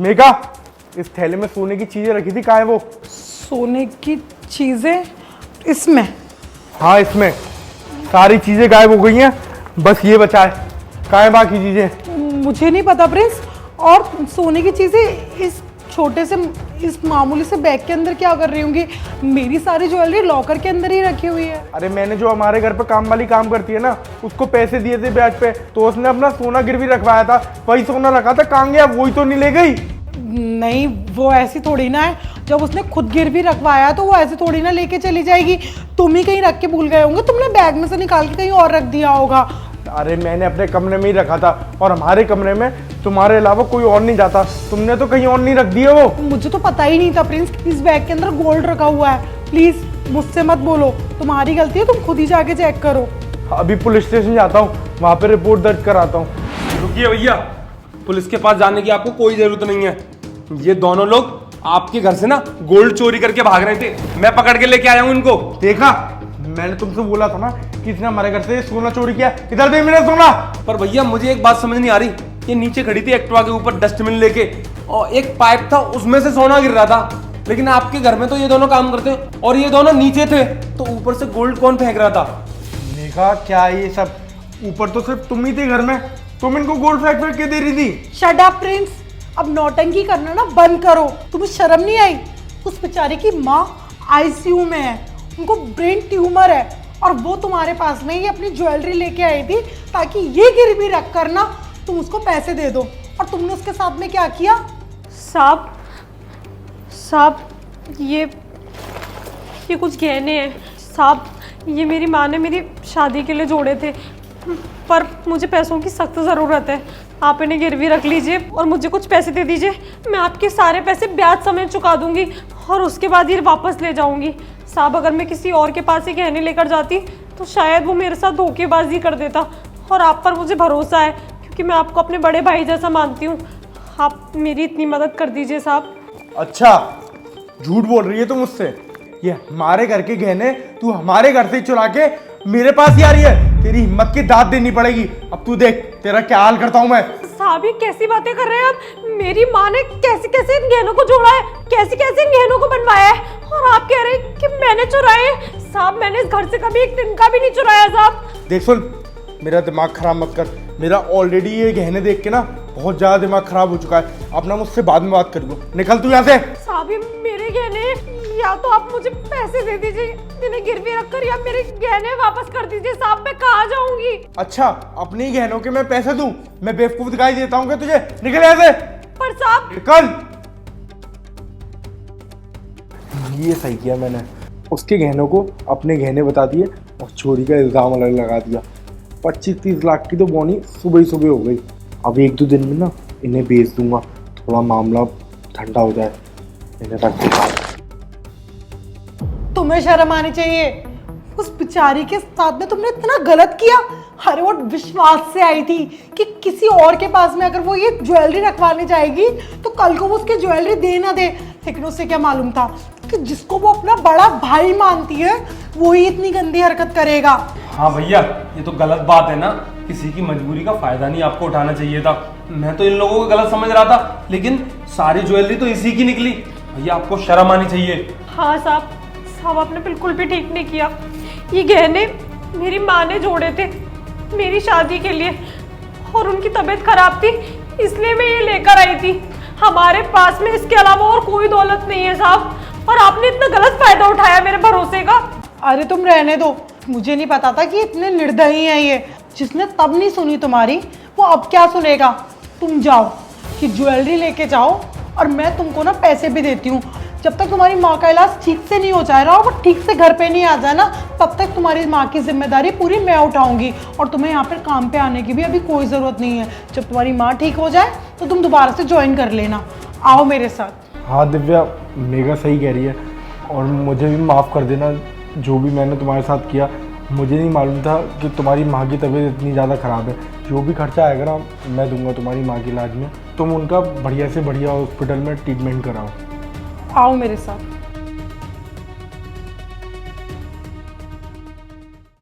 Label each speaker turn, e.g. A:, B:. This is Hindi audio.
A: मेघा, इस थैले में सोने की चीजें रखी थी, कहाँ है वो?
B: सोने की चीजें इसमें?
A: हाँ इसमें। सारी चीजें गायब हो गई हैं, बस ये बचा है। कहाँ है बाकी चीजें?
B: मुझे नहीं पता प्रिंस। और सोने की चीजें इस छोटे से, इस मामूली से बैग के अंदर क्या कर रही होंगी? मेरी सारी ज्वेलरी लॉकर के अंदर ही रखी हुई है।
A: अरे मैंने जो हमारे घर पे काम वाली काम करती है ना, उसको पैसे दिए थे ब्याज पे, तो उसने अपना सोना गिरवी रखवाया था, वही सोना रखा था। कहाँ गया? वही तो नहीं ले गई?
B: नहीं, वो ऐसी थोड़ी ना है। जब उसने खुद गिरवी रखवाया तो वो ऐसे थोड़ी ना लेके चली जाएगी। तुम ही कहीं रख के भूल गए होंगे, तुमने बैग में से निकाल के कहीं और रख दिया होगा।
A: अरे मैंने अपने कमरे में ही रखा था, और हमारे कमरे में तुम्हारे अलावा कोई और नहीं जाता। तुमने तो कहीं और नहीं रख दिया वो।
B: मुझे तो पता ही नहीं था प्रिंस, इस बैग के अंदर गोल्ड रखा हुआ है। प्लीज मुझसे मत बोलो, तुम्हारी गलती है, तुम खुद ही जाके चेक करो।
A: अभी पुलिस स्टेशन जाता हूँ, वहाँ पे रिपोर्ट दर्ज कराता हूँ।
C: रुकिए भैया, पुलिस के पास जाने की आपको कोई जरूरत नहीं है। ये दोनों लोग आपके घर से ना गोल्ड चोरी करके भाग रहे थे, मैं पकड़ के लेके आया हूँ इनको।
A: देखा, मैंने तुमसे बोला था ना कि इसने हमारे घर से सोना चोरी किया। इधर दे मेरा सोना।
C: पर भैया मुझे एक बात समझ नहीं आ रही, ये नीचे खड़ी थी एक्टिवा के ऊपर डस्टबिन लेके, और एक पाइप था उसमें से सोना गिर रहा था, लेकिन आपके घर में तो ये दोनों काम करते हैं और ये दोनों नीचे थे, तो ऊपर से गोल्ड कौन फेंक रहा था?
A: देखा क्या ये सब? ऊपर तो सिर्फ तुम ही थे घर में, तुम इनको गोल्ड फेंक फेंक के दे रही थी।
B: शट अप प्रिंस, अब नौटंकी करना ना बंद करो। तुम्हें शर्म नहीं आई? उस बेचारे की माँ आईसीयू में है, उनको ब्रेन ट्यूमर है, और वो तुम्हारे पास में ही अपनी ज्वेलरी लेके आई थी ताकि ये गिरवी रख कर ना तुम उसको पैसे दे दो। और तुमने उसके साथ में क्या किया?
D: साहब ये कुछ गहने हैं साहब, ये मेरी माँ ने मेरी शादी के लिए जोड़े थे, पर मुझे पैसों की सख्त ज़रूरत है। आप इन्हें गिरवी रख लीजिए और मुझे कुछ पैसे दे दीजिए, मैं आपके सारे पैसे ब्याज समेत चुका दूंगी और उसके बाद ये वापस ले जाऊंगी। साहब अगर मैं किसी और के पास ही गहने लेकर जाती तो शायद वो मेरे साथ धोखेबाजी कर देता, और आप पर मुझे भरोसा है क्योंकि मैं आपको अपने बड़े भाई जैसा मानती हूँ। आप मेरी इतनी मदद कर दीजिए साहब।
A: अच्छा, झूठ बोल रही है तू मुझसे? ये हमारे घर के गहने तू हमारे घर से ही चुरा के मेरे पास ही आ रही है? तेरी हिम्मत की दाद देनी पड़ेगी। अब तू देख तेरा क्या हाल करता हूं मैं।
D: साहब ये कैसी बातें कर रहे हैं आप? मेरी माँ ने कैसे कैसे इन गहनों को जोड़ा है, कैसे कैसे इन गहनों को बनवाया है, और आप कह रहे हैं कि मैंने चुराए? साहब मैंने इस घर से कभी एक दिन का भी नहीं चुराया साहब।
A: देख सुन, मेरा दिमाग खराब मत कर। मेरा ऑलरेडी ये गहने देख के ना बहुत ज्यादा दिमाग खराब हो चुका है। अपना मुझसे बाद में बात करियो, निकल तू यहाँ से।
D: साहब ये मेरे गहने, या तो आप मुझे पैसे दे दीजिए इन्हें गिरवी रखकर, या मेरे गहने वापस कर दीजिए। साहब मैं कहाँ जाऊंगी?
A: अच्छा, अपने ही गहनों के मैं पैसे दूं? मैं बेवकूफ दिखाई देता हूँ क्या तुझे? निकल यहाँ से।
D: पर साहब
A: निकल। ये सही किया मैंने, उसके गहनों को अपने गहने बता दिए और चोरी का इल्जाम अलग लगा दिया। 25-30 लाख की तो बोनी सुबह ही सुबह हो गई। अब 1-2 दिन में ना इन्हें बेच दूंगा, थोड़ा मामला ठंडा हो जाए। इन्हें रख दूंगा।
B: तुम्हें शर्म आनी चाहिए, उस बेचारी के साथ में तुमने इतना गलत किया। अरे वो विश्वास से आई थी कि किसी और के पास में अगर वो ये ज्वेलरी रखवाने जाएगी तो कल को वो उसकी ज्वेलरी दे ना दे, लेकिन उसे क्या मालूम था कि जिसको वो अपना बड़ा भाई मानती है वो ही इतनी गंदी हरकत करेगा।
C: हाँ भैया, ये तो गलत बात है ना, किसी की मजबूरी का फायदा नहीं आपको उठाना चाहिए था। मैं तो इन लोगों को गलत समझ रहा था, लेकिन सारी ज्वेलरी तो इसी की निकली। भैया आपको शर्म आनी चाहिए।
D: हाँ साहब आपने बिल्कुल भी ठीक नहीं किया। ये गहने मेरी माँ ने जोड़े थे मेरी शादी के लिए, और उनकी तबीयत खराब थी इसलिए मैं ये लेकर आई थी। हमारे पास में इसके अलावा और कोई दौलत नहीं है साहब, और आपने इतना गलत फायदा उठाया मेरे भरोसे का।
B: अरे तुम रहने दो, मुझे नहीं पता था कि इतने निर्दयी हैं ये। जिसने तब नहीं सुनी तुम्हारी, वो अब क्या सुनेगा। तुम जाओ कि ज्वेलरी लेके जाओ, और मैं तुमको ना पैसे भी देती हूँ। जब तक तुम्हारी माँ का इलाज ठीक से नहीं हो जाए ना, और वो ठीक से घर पे नहीं आ जाए ना, तब तक तुम्हारी माँ की जिम्मेदारी पूरी मैं उठाऊंगी, और तुम्हें यहाँ पर काम पे आने की भी अभी कोई ज़रूरत नहीं है। जब तुम्हारी माँ ठीक हो जाए तो तुम दोबारा से ज्वाइन कर लेना। आओ मेरे साथ।
A: हाँ दिव्या, मेघा सही कह रही है, और मुझे भी माफ़ कर देना जो भी मैंने तुम्हारे साथ किया। मुझे नहीं मालूम था कि तुम्हारी माँ की तबीयत इतनी ज़्यादा ख़राब है। जो भी खर्चा आएगा ना मैं दूंगा तुम्हारी माँ के इलाज में। तुम उनका बढ़िया से बढ़िया हॉस्पिटल में ट्रीटमेंट कराओ।
B: आओ मेरे साथ।